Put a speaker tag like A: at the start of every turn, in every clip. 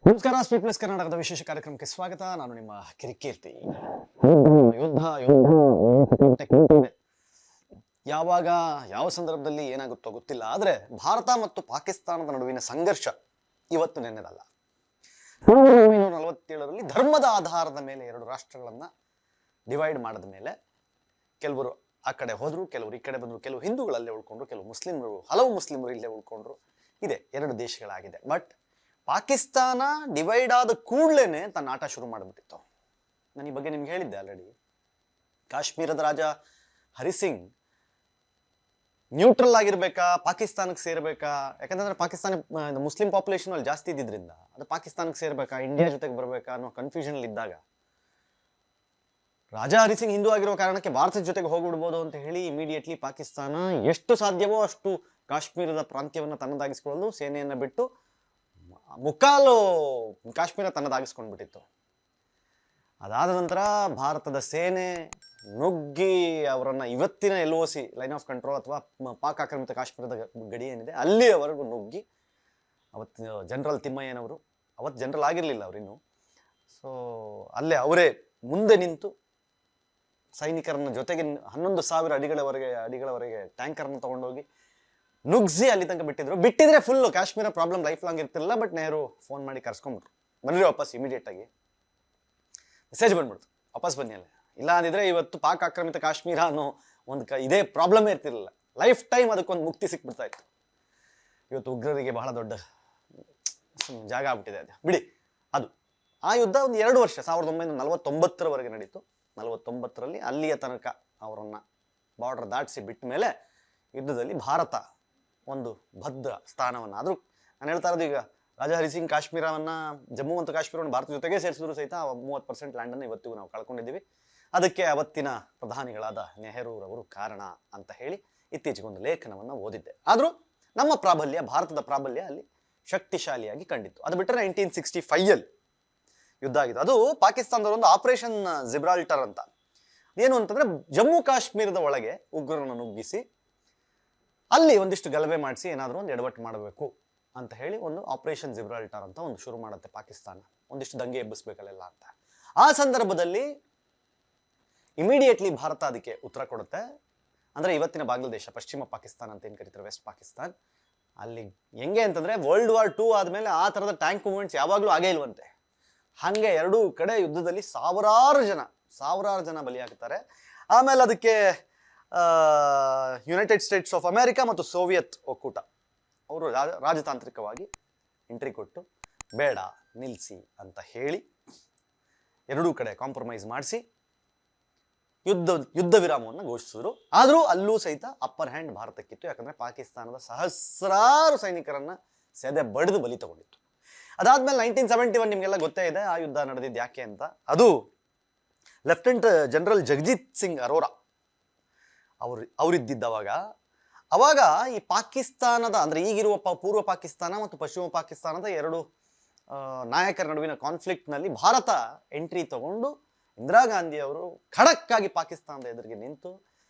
A: ನಮಸ್ಕಾರ, speed plus ಕರ್ನಾಟಕದ ವಿಶೇಷ ಕಾರ್ಯಕ್ರಮಕ್ಕೆ ಸ್ವಾಗತ. ನಾನು ನಿಮ್ಮ ಕಿರಿಕೀರ್ತಿ. ಯುದ್ಧ ಯಾವಾಗ ಯಾವ ಸಂದರ್ಭದಲ್ಲಿ ಏನಾಗುತ್ತೋ ಗೊತ್ತಿಲ್ಲ, ಆದ್ರೆ ಭಾರತ ಮತ್ತು ಪಾಕಿಸ್ತಾನದ ನಡುವಿನ ಸಂಘರ್ಷ ಇವತ್ತು ನೆನ್ನೆದಲ್ಲ. 1947ರಲ್ಲಿ ಧರ್ಮದ ಆಧಾರದ ಮೇಲೆ ಎರಡು ರಾಷ್ಟ್ರಗಳನ್ನ ಡಿವೈಡ್ ಮಾಡಿದ ಮೇಲೆ ಕೆಲವರು ಆ ಕಡೆ ಹೋದ್ರು, ಕೆಲವರು ಈ ಕಡೆ ಬಂದ್ರು. ಕೆಲವು ಹಿಂದೂಗಳಲ್ಲೇ ಉಳ್ಕೊಂಡ್ರು, ಹಲವು ಮುಸ್ಲಿಮರು ಇಲ್ಲೇ ಉಳ್ಕೊಂಡ್ರು. ಇದೆ, ಎರಡು ದೇಶಗಳಾಗಿದೆ. ಬಟ್ ಪಾಕಿಸ್ತಾನ ಡಿವೈಡ್ ಆದ ಕೂಡಲೇ ತನ್ನ ಆಟ ಶುರು ಮಾಡಿಬಿಟ್ಟಿತ್ತು. ನಾನು ಈ ಬಗ್ಗೆ ನಿಮ್ಗೆ ಹೇಳಿದ್ದೆ ಆಲ್ರೆಡಿ. ಕಾಶ್ಮೀರದ ರಾಜ ಹರಿಸಿಂಗ್ ನ್ಯೂಟ್ರಲ್ ಆಗಿರ್ಬೇಕಾ, ಪಾಕಿಸ್ತಾನಕ್ಕೆ ಸೇರ್ಬೇಕಾ? ಯಾಕಂತಂದ್ರೆ ಪಾಕಿಸ್ತಾನ ಮುಸ್ಲಿಂ ಪಾಪ್ಯುಲೇಷನ್ ಅಲ್ಲಿ ಜಾಸ್ತಿ ಇದ್ದಿದ್ರಿಂದ ಅದು ಪಾಕಿಸ್ತಾನಕ್ಕೆ ಸೇರ್ಬೇಕಾ, ಇಂಡಿಯಾ ಜೊತೆಗೆ ಬರ್ಬೇಕಾ ಅನ್ನೋ ಕನ್ಫ್ಯೂಷನ್ ಅಲ್ಲಿ ಇದ್ದಾಗ ರಾಜಾ ಹರಿಸಿಂಗ್ ಹಿಂದೂ ಆಗಿರೋ ಕಾರಣಕ್ಕೆ ಭಾರತದ ಜೊತೆಗೆ ಹೋಗ್ಬಿಡ್ಬೋದು ಅಂತ ಹೇಳಿ ಇಮಿಡಿಯೇಟ್ಲಿ ಪಾಕಿಸ್ತಾನ ಎಷ್ಟು ಸಾಧ್ಯವೋ ಅಷ್ಟು ಕಾಶ್ಮೀರದ ಪ್ರಾಂತ್ಯವನ್ನು ತನ್ನದಾಗಿಸ್ಕೊಳ್ಳಲು ಸೇನೆಯನ್ನ ಬಿಟ್ಟು ಮುಕ್ಕಾಲು ಕಾಶ್ಮೀರ ತನ್ನದಾಗಿಸ್ಕೊಂಡ್ಬಿಟ್ಟಿತ್ತು. ಅದಾದ ನಂತರ ಭಾರತದ ಸೇನೆ ನುಗ್ಗಿ ಅವರನ್ನ ಇವತ್ತಿನ LOC ಲೈನ್ ಆಫ್ ಕಂಟ್ರೋಲ್ ಅಥವಾ ಪಾಕ್ ಆಕ್ರಮಿತ ಕಾಶ್ಮೀರದ ಗಡಿ ಏನಿದೆ ಅಲ್ಲಿಯವರೆಗೂ ನುಗ್ಗಿ, ಅವತ್ತು ಜನರಲ್ ತಿಮ್ಮಯ್ಯನವರು, ಅವತ್ತು ಜನರಲ್ ಆಗಿರ್ಲಿಲ್ಲ ಅವರಿನ್ನು, ಸೊ ಅಲ್ಲೇ ಅವರೇ ಮುಂದೆ ನಿಂತು ಸೈನಿಕರನ್ನ ಜೊತೆಗೆ 11,000 ಅಡಿಗಳವರೆಗೆ ಟ್ಯಾಂಕರ್ನ ತಗೊಂಡೋಗಿ ನುಗ್ಸಿ ಅಲ್ಲಿ ತನಕ ಬಿಟ್ಟಿದ್ರೆ full Kashmir problem life long ಇರ್ತಿರಲಿಲ್ಲ. ಬಟ್ ನೆಹರು ಫೋನ್ ಮಾಡಿ ಕರ್ಸ್ಕೊಂಡ್ಬಿಟ್ರು, ಬನ್ನಿ ವಾಪಸ್. ಇಮಿಡಿಯೇಟ್ ಆಗಿ ಮೆಸೇಜ್ ಬಂದ್ಬಿಡ್ತು, ವಾಪಸ್ ಬನ್ನಿ ಅಲ್ಲೇ. ಇಲ್ಲ ಅಂದಿದ್ರೆ ಇವತ್ತು ಪಾಕ್ ಆಕ್ರಮಿತ ಕಾಶ್ಮೀರ ಅನ್ನೋ ಒಂದು ಇದೇ ಪ್ರಾಬ್ಲಮೇ ಇರ್ತಿರ್ಲಿಲ್ಲ. ಲೈಫ್ ಟೈಮ್ ಅದಕ್ಕೊಂದು ಮುಕ್ತಿ ಸಿಕ್ಬಿಡ್ತಾ ಇತ್ತು. ಇವತ್ತು ಉಗ್ರರಿಗೆ ಬಹಳ ದೊಡ್ಡ ಜಾಗ ಆಗ್ಬಿಟ್ಟಿದೆ ಅದು, ಬಿಡಿ. ಅದು ಆ ಯುದ್ಧ ಒಂದು 2 ವರ್ಷ 1949ರವರೆಗೆ ನಡೀತು. 49ರಲ್ಲಿ ಅಲ್ಲಿಯ ತನಕ ಅವರನ್ನ ಬಾರ್ಡರ್ ದಾಟಿಸಿ ಬಿಟ್ಟ ಮೇಲೆ ಯುದ್ಧದಲ್ಲಿ ಭಾರತ ಒಂದು ಭದ್ರ ಸ್ಥಾನವನ್ನು, ಆದ್ರೂ ನಾನು ಹೇಳ್ತಾ ಇರೋದು, ಈಗ ರಾಜಾ ಹರಿಸಿಂಗ್ ಕಾಶ್ಮೀರವನ್ನ, ಜಮ್ಮು ಮತ್ತು ಕಾಶ್ಮೀರವನ್ನು ಭಾರತ ಜೊತೆಗೆ ಸೇರಿಸಿದ್ರು ಸಹಿತ 30% ಲ್ಯಾಂಡನ್ನು ಇವತ್ತಿಗೂ ನಾವು ಕಳ್ಕೊಂಡಿದ್ದೀವಿ. ಅದಕ್ಕೆ ಅವತ್ತಿನ ಪ್ರಧಾನಿಗಳಾದ ನೆಹರೂರವರು ಕಾರಣ ಅಂತ ಹೇಳಿ ಇತ್ತೀಚೆಗೆ ಒಂದು ಲೇಖನವನ್ನು ಓದಿದ್ದೆ. ಆದ್ರೂ ನಮ್ಮ ಪ್ರಾಬಲ್ಯ, ಭಾರತದ ಪ್ರಾಬಲ್ಯ ಅಲ್ಲಿ ಶಕ್ತಿಶಾಲಿಯಾಗಿ ಕಂಡಿತ್ತು. ಅದು ಬಿಟ್ಟರೆ 1965ಯಲ್ಲಿ ಯುದ್ಧ ಆಗಿತ್ತು. ಅದು ಪಾಕಿಸ್ತಾನದ ಒಂದು ಆಪರೇಷನ್ ಜಿಬ್ರಾಲ್ಟರ್ ಅಂತ. ಏನು ಅಂತಂದ್ರೆ ಜಮ್ಮು ಕಾಶ್ಮೀರದ ಒಳಗೆ ಉಗ್ರರನ್ನು ನುಗ್ಗಿಸಿ ಅಲ್ಲಿ ಒಂದಿಷ್ಟು ಗಲಭೆ ಮಾಡಿಸಿ ಏನಾದರೂ ಒಂದು ಎಡವಟ್ಟು ಮಾಡಬೇಕು ಅಂತ ಹೇಳಿ ಒಂದು ಆಪರೇಷನ್ ಜಿಬ್ರಾಲ್ಟರ್ ಅಂತ ಒಂದು ಶುರು ಮಾಡುತ್ತೆ ಪಾಕಿಸ್ತಾನ, ಒಂದಿಷ್ಟು ದಂಗೆ ಎಬ್ಬಿಸ್ಬೇಕಲ್ಲೆಲ್ಲ ಅಂತ. ಆ ಸಂದರ್ಭದಲ್ಲಿ ಇಮಿಡಿಯೇಟ್ಲಿ ಭಾರತ ಅದಕ್ಕೆ ಉತ್ತರ ಕೊಡುತ್ತೆ. ಅಂದ್ರೆ ಇವತ್ತಿನ ಬಾಂಗ್ಲಾದೇಶ, ಪಶ್ಚಿಮ ಪಾಕಿಸ್ತಾನ ಅಂತ ಏನ್ ಕರೀತಾರೆ, ವೆಸ್ಟ್ ಪಾಕಿಸ್ತಾನ್, ಅಲ್ಲಿ ಹೆಂಗೆ ಅಂತಂದ್ರೆ World War II ಆದ್ಮೇಲೆ ಆ ತರದ ಟ್ಯಾಂಕ್ ಮೂವ್ಮೆಂಟ್ಸ್ ಯಾವಾಗ್ಲೂ ಆಗೇ ಇಲ್ವಂತೆ. ಹಂಗೆ ಎರಡೂ ಕಡೆ ಯುದ್ಧದಲ್ಲಿ ಸಾವಿರಾರು ಜನ ಬಲಿಯಾಗ್ತಾರೆ. ಆಮೇಲೆ ಅದಕ್ಕೆ ಯುನೈಟೆಡ್ ಸ್ಟೇಟ್ಸ್ ಆಫ್ ಅಮೆರಿಕ ಮತ್ತು ಸೋವಿಯತ್ ಒಕ್ಕೂಟ ಅವರು ರಾಜತಾಂತ್ರಿಕವಾಗಿ ಎಂಟ್ರಿ ಕೊಟ್ಟು ಬೇಡ ನಿಲ್ಲಿಸಿ ಅಂತ ಹೇಳಿ ಎರಡೂ ಕಡೆ ಕಾಂಪ್ರಮೈಸ್ ಮಾಡಿಸಿ ಯುದ್ಧ ವಿರಾಮವನ್ನು ಘೋಷಿಸಿದ್ರು. ಆದರೂ ಅಲ್ಲೂ ಸಹಿತ ಅಪ್ಪರ್ ಹ್ಯಾಂಡ್ ಭಾರತಕ್ಕಿತ್ತು. ಯಾಕಂದ್ರೆ ಪಾಕಿಸ್ತಾನದ ಸಹಸ್ರಾರು ಸೈನಿಕರನ್ನ ಸೆದೆ ಬಡಿದು ಬಲಿ ತಗೊಂಡಿತ್ತು. ಅದಾದ್ಮೇಲೆ 1971 ನಿಮ್ಗೆಲ್ಲ ಗೊತ್ತೇ ಇದೆ ಆ ಯುದ್ಧ ನಡೆದಿದ್ದು ಯಾಕೆ ಅಂತ. ಅದು ಲೆಫ್ಟಿನೆಂಟ್ ಜನರಲ್ ಜಗಜಿತ್ ಸಿಂಗ್ ಅರೋರಾ ಅವರಿದ್ದಿದ್ದವಾಗ. ಅವಾಗ ಈ ಪಾಕಿಸ್ತಾನದ, ಅಂದ್ರೆ ಈಗಿರುವ ಪೂರ್ವ ಪಾಕಿಸ್ತಾನ ಮತ್ತು ಪಶ್ಚಿಮ ಪಾಕಿಸ್ತಾನದ ಎರಡು ನಾಯಕರ ನಡುವಿನ ಕಾನ್ಫ್ಲಿಕ್ಟ್ ನಲ್ಲಿ ಭಾರತ ಎಂಟ್ರಿ ತಗೊಂಡು ಇಂದಿರಾ ಗಾಂಧಿ ಅವರು ಖಡಕ್ ಆಗಿ ಪಾಕಿಸ್ತಾನದ ಎದುರಿಗೆ ನಿಂತು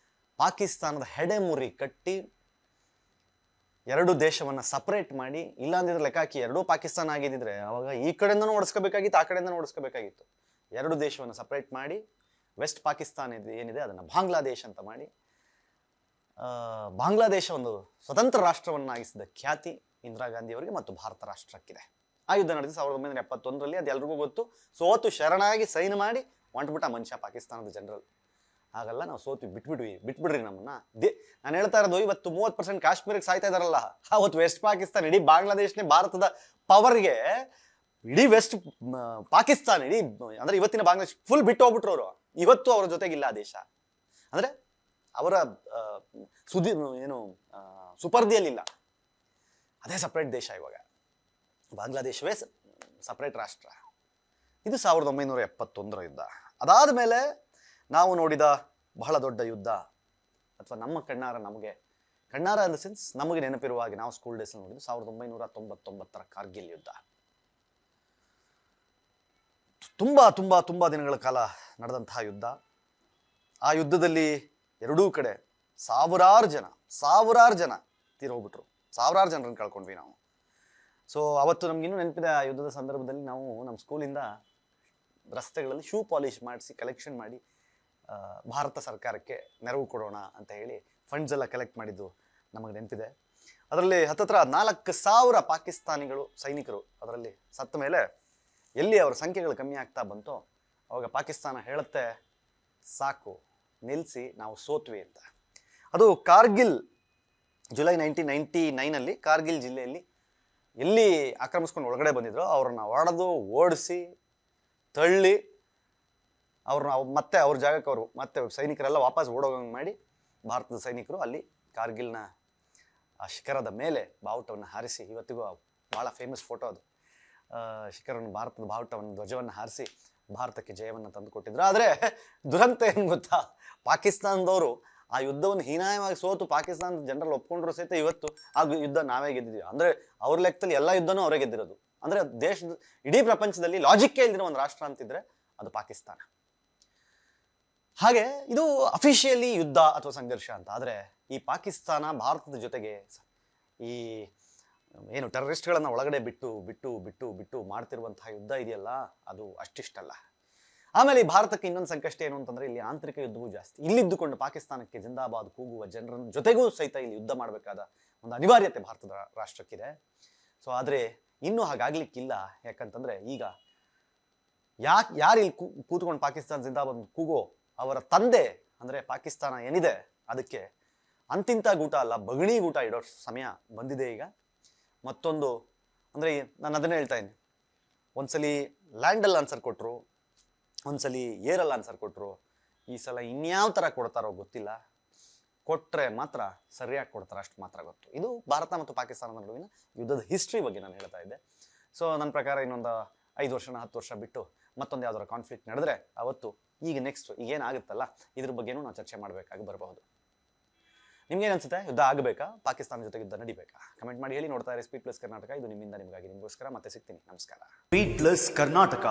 A: ಪಾಕಿಸ್ತಾನದ ಹೆಡೆಮುರಿ ಕಟ್ಟಿ ಎರಡು ದೇಶವನ್ನ ಸಪರೇಟ್ ಮಾಡಿ, ಇಲ್ಲಾಂದಿದ್ರೆ ಲೆಕ್ಕಾಕಿ ಎರಡೂ ಪಾಕಿಸ್ತಾನ ಆಗಿದ್ದಿದ್ರೆ ಅವಾಗ ಈ ಕಡೆಯಿಂದನೂ ಓಡಿಸ್ಕೋಬೇಕಾಗಿತ್ತು, ಆ ಕಡೆಯಿಂದನೂ ಓಡಿಸ್ಕೋಬೇಕಾಗಿತ್ತು. ಎರಡು ದೇಶವನ್ನು ಸಪರೇಟ್ ಮಾಡಿ ವೆಸ್ಟ್ ಪಾಕಿಸ್ತಾನ ಏನಿದೆ ಅದನ್ನ ಬಾಂಗ್ಲಾದೇಶ ಅಂತ ಮಾಡಿ ಬಾಂಗ್ಲಾದೇಶ ಒಂದು ಸ್ವತಂತ್ರ ರಾಷ್ಟ್ರವನ್ನಾಗಿಸಿದ ಖ್ಯಾತಿ ಇಂದಿರಾ ಗಾಂಧಿ ಅವರಿಗೆ ಮತ್ತು ಭಾರತ ರಾಷ್ಟ್ರಕ್ಕಿದೆ. ಆ ಯುದ್ಧ ನಡೆದು 1971ರಲ್ಲಿ, ಅದು ಎಲ್ರಿಗೂ ಗೊತ್ತು. ಸೋತು ಶರಣಾಗಿ ಸೈನ್ ಮಾಡಿ ಹೊಂಟ್ಬಿಟ್ಟ ಮನುಷ್ಯ ಪಾಕಿಸ್ತಾನದ ಜನರಲ್. ಹಾಗಲ್ಲ, ನಾವು ಸೋತು ಬಿಟ್ಬಿಡ್ರಿ ನಮ್ಮನ್ನ. ನಾನು ಹೇಳ್ತಾ ಇರೋದು, ಇವತ್ತು 30% ಕಾಶ್ಮೀರಕ್ಕೆ ಸಾಯ್ತಾ ಇದಾರಲ್ಲ, ಅವತ್ತು ವೆಸ್ಟ್ ಪಾಕಿಸ್ತಾನ, ಇಡೀ ಬಾಂಗ್ಲಾದೇಶನೇ ಭಾರತದ ಪವರ್ಗೆ, ಇಡೀ ವೆಸ್ಟ್ ಪಾಕಿಸ್ತಾನ, ಇಡೀ ಅಂದ್ರೆ ಇವತ್ತಿನ ಬಾಂಗ್ಲಾದೇಶ ಫುಲ್ ಬಿಟ್ಟು ಹೋಗ್ಬಿಟ್ರು ಅವರು. ಇವತ್ತು ಅವರ ಜೊತೆಗಿಲ್ಲ ಆ ದೇಶ, ಅಂದ್ರೆ ಅವರ ಸುಪರ್ದಿಯಲ್ಲಿಲ್ಲ. ಅದೇ ಸಪರೇಟ್ ದೇಶ ಇವಾಗ, ಬಾಂಗ್ಲಾದೇಶವೇ ಸಪರೇಟ್ ರಾಷ್ಟ್ರ. ಇದು 1971ರ ಯುದ್ಧ. ಅದಾದ ಮೇಲೆ ನಾವು ನೋಡಿದ ಬಹಳ ದೊಡ್ಡ ಯುದ್ಧ, ಅಥವಾ ನಮ್ಮ ಕಣ್ಣಾರ ಇನ್ ದ ಸೆನ್ಸ್ ನಮಗೆ ನೆನಪಿರುವ ಹಾಗೆ ನಾವು ಸ್ಕೂಲ್ ಡೇಸ್ ನೋಡಿದ್ದು 1999ರ ಕಾರ್ಗಿಲ್ ಯುದ್ಧ. ತುಂಬಾ ದಿನಗಳ ಕಾಲ ನಡೆದಂತಹ ಯುದ್ಧ. ಆ ಯುದ್ಧದಲ್ಲಿ ಎರಡೂ ಕಡೆ ಸಾವಿರಾರು ಜನ ತೀರೋಗ್ಬಿಟ್ರು. ಸಾವಿರಾರು ಜನರನ್ನು ಕಳ್ಕೊಂಡ್ವಿ ನಾವು. ಸೊ ಅವತ್ತು ನಮ್ಗಿನ್ನೂ ನೆನಪಿದೆ, ಆ ಯುದ್ಧದ ಸಂದರ್ಭದಲ್ಲಿ ನಾವು ನಮ್ಮ ಸ್ಕೂಲಿಂದ ರಸ್ತೆಗಳಲ್ಲಿ ಶೂ ಪಾಲಿಶ್ ಮಾಡಿಸಿ ಕಲೆಕ್ಷನ್ ಮಾಡಿ ಭಾರತ ಸರ್ಕಾರಕ್ಕೆ ನೆರವು ಕೊಡೋಣ ಅಂತ ಹೇಳಿ ಫಂಡ್ಸ್ ಎಲ್ಲ ಕಲೆಕ್ಟ್ ಮಾಡಿದ್ದು ನಮಗೆ ನೆನಪಿದೆ. ಅದರಲ್ಲಿ ಹತ್ತತ್ರ 4,000 ಪಾಕಿಸ್ತಾನಿಗಳು ಸೈನಿಕರು ಅದರಲ್ಲಿ ಸತ್ತ ಮೇಲೆ ಎಲ್ಲಿ ಅವರ ಸಂಖ್ಯೆಗಳು ಕಮ್ಮಿ ಆಗ್ತಾ ಬಂತೋ ಅವಾಗ ಪಾಕಿಸ್ತಾನ ಹೇಳುತ್ತೆ, ಸಾಕು ನಿಲ್ಲಿಸಿ, ನಾವು ಸೋತ್ವಿ ಅಂತ. ಅದು ಕಾರ್ಗಿಲ್, ಜುಲೈ 1999 ಕಾರ್ಗಿಲ್ ಜಿಲ್ಲೆಯಲ್ಲಿ ಎಲ್ಲಿ ಆಕ್ರಮಿಸ್ಕೊಂಡು ಒಳಗಡೆ ಬಂದಿದ್ರು ಅವ್ರನ್ನ ಹೊಡೆದು ಓಡಿಸಿ ತಳ್ಳಿ ಅವ್ರನ್ನ ಮತ್ತೆ ಅವ್ರ ಜಾಗಕ್ಕೆ ಅವರು ಮತ್ತೆ ಸೈನಿಕರೆಲ್ಲ ವಾಪಸ್ ಓಡೋಗಂಗೆ ಮಾಡಿ ಭಾರತದ ಸೈನಿಕರು ಅಲ್ಲಿ ಕಾರ್ಗಿಲ್ನ ಆ ಶಿಖರದ ಮೇಲೆ ಬಾವುಟವನ್ನು ಹಾರಿಸಿ, ಇವತ್ತಿಗೂ ಭಾಳ ಫೇಮಸ್ ಫೋಟೋ ಅದು, ಶಿಖರವನ್ನು ಭಾರತದ ಬಾವುಟವನ್ನು ಧ್ವಜವನ್ನು ಹಾರಿಸಿ ಭಾರತಕ್ಕೆ ಜಯವನ್ನು ತಂದು ಕೊಟ್ಟಿದ್ರು. ಆದರೆ ದುರಂತ ಏನು ಗೊತ್ತಾ, ಪಾಕಿಸ್ತಾನದವರು ಆ ಯುದ್ಧವನ್ನು ಹೀನಾಯವಾಗಿ ಸೋತು ಪಾಕಿಸ್ತಾನದ ಜನರಲ್ ಒಪ್ಕೊಂಡ್ರು ಸಹಿತ ಇವತ್ತು ಆ ಯುದ್ಧ ನಾವೇ ಗೆದ್ದಿದ್ದೀವಿ. ಅಂದರೆ ಅವ್ರ ಲೆಕ್ಕದಲ್ಲಿ ಎಲ್ಲ ಯುದ್ಧನೂ ಅವರೇ ಗೆದ್ದಿರೋದು. ಅಂದರೆ ದೇಶದ ಇಡೀ ಪ್ರಪಂಚದಲ್ಲಿ ಲಾಜಿಕ್ಕೇ ಇಲ್ದಿರೋ ಒಂದು ರಾಷ್ಟ್ರ ಅಂತಿದ್ರೆ ಅದು ಪಾಕಿಸ್ತಾನ. ಹಾಗೆ ಇದು ಅಫಿಷಿಯಲಿ ಯುದ್ಧ ಅಥವಾ ಸಂಘರ್ಷ ಅಂತ. ಆದರೆ ಈ ಪಾಕಿಸ್ತಾನ ಭಾರತದ ಜೊತೆಗೆ ಈ ಏನು ಟೆರರಿಸ್ಟ್ಗಳನ್ನು ಒಳಗಡೆ ಬಿಟ್ಟು ಬಿಟ್ಟು ಬಿಟ್ಟು ಬಿಟ್ಟು ಮಾಡ್ತಿರುವಂತಹ ಯುದ್ಧ ಇದೆಯಲ್ಲ, ಅದು ಅಷ್ಟಿಷ್ಟಲ್ಲ. ಆಮೇಲೆ ಈ ಭಾರತಕ್ಕೆ ಇನ್ನೊಂದು ಸಂಕಷ್ಟ ಏನು ಅಂತಂದ್ರೆ, ಇಲ್ಲಿ ಆಂತರಿಕ ಯುದ್ಧವೂ ಜಾಸ್ತಿ. ಇಲ್ಲಿದ್ದುಕೊಂಡು ಪಾಕಿಸ್ತಾನಕ್ಕೆ ಜಿಂದಾಬಾದ್ ಕೂಗುವ ಜನರ ಜೊತೆಗೂ ಸಹಿತ ಇಲ್ಲಿ ಯುದ್ಧ ಮಾಡಬೇಕಾದ ಒಂದು ಅನಿವಾರ್ಯತೆ ಭಾರತದ ರಾಷ್ಟ್ರಕ್ಕಿದೆ. ಸೊ ಆದರೆ ಇನ್ನೂ ಹಾಗಾಗ್ಲಿಕ್ಕಿಲ್ಲ. ಯಾಕಂತಂದ್ರೆ ಈಗ ಯಾರು ಇಲ್ಲಿ ಕೂತ್ಕೊಂಡು ಪಾಕಿಸ್ತಾನ ಜಿಂದಾಬಾದ್ ಕೂಗೋ ಅವರ ತಂದೆ ಅಂದ್ರೆ ಪಾಕಿಸ್ತಾನ ಏನಿದೆ ಅದಕ್ಕೆ ಅಂತಿಂತ ಗೂಟ ಅಲ್ಲ, ಬಗಣಿ ಗೂಟ ಇಡೋ ಸಮಯ ಬಂದಿದೆ ಈಗ. ಮತ್ತೊಂದು ಅಂದ್ರೆ ನಾನು ಅದನ್ನೇ ಹೇಳ್ತಾ ಇದ್ದೀನಿ, ಒಂದ್ಸಲಿ ಲ್ಯಾಂಡಲ್ಲಿ ಆನ್ಸರ್ ಕೊಟ್ರು, ಒಂದ್ಸಲಿ ಏರಲ್ಲಿ ಆನ್ಸರ್ ಕೊಟ್ರು, ಈ ಸಲ ಇನ್ಯಾವ ಥರ ಕೊಡ್ತಾರೋ ಗೊತ್ತಿಲ್ಲ. ಕೊಟ್ರೆ ಮಾತ್ರ ಸರಿಯಾಗಿ ಕೊಡ್ತಾರೆ, ಅಷ್ಟು ಮಾತ್ರ ಗೊತ್ತು. ಇದು ಭಾರತ ಮತ್ತು ಪಾಕಿಸ್ತಾನದ ನಡುವಿನ ಯುದ್ಧದ ಹಿಸ್ಟ್ರಿ ಬಗ್ಗೆ ನಾನು ಹೇಳ್ತಾ ಇದ್ದೆ. ಸೊ ನನ್ನ ಪ್ರಕಾರ ಇನ್ನೊಂದು 5 ವರ್ಷನ 10 ವರ್ಷ ಬಿಟ್ಟು ಮತ್ತೊಂದು ಯಾವ್ದಾರ ಕಾನ್ಫ್ಲಿಕ್ಟ್ ನಡೆದ್ರೆ ಅವತ್ತು ಈಗ ನೆಕ್ಸ್ಟ್ ಈಗೇನಾಗುತ್ತಲ್ಲ ಇದ್ರ ಬಗ್ಗೆನೂ ನಾವು ಚರ್ಚೆ ಮಾಡಬೇಕಾಗಿ ಬರಬಹುದು. ನಿಮ್ಗೇನು ಅನ್ಸುತ್ತೆ, ಯುದ್ಧ ಆಗಬೇಕಾ, ಪಾಕಿಸ್ತಾನ ಜೊತೆ ಯುದ್ಧ ನಡಿಬೇಕಾ? ಕಮೆಂಟ್ ಮಾಡಿ ಹೇಳಿ. ನೋಡ್ತಾ ಇರಿ ಸ್ಪೀಡ್ ಪ್ಲಸ್ ಕರ್ನಾಟಕ. ಇದು ನಿಮ್ಮಿಂದ ನಿಮಗಾಗಿ, ನಿಮಗೋಸ್ಕರ. ಮತ್ತೆ ಸಿಗ್ತೀನಿ. ನಮಸ್ಕಾರ. Speed plus Karnataka.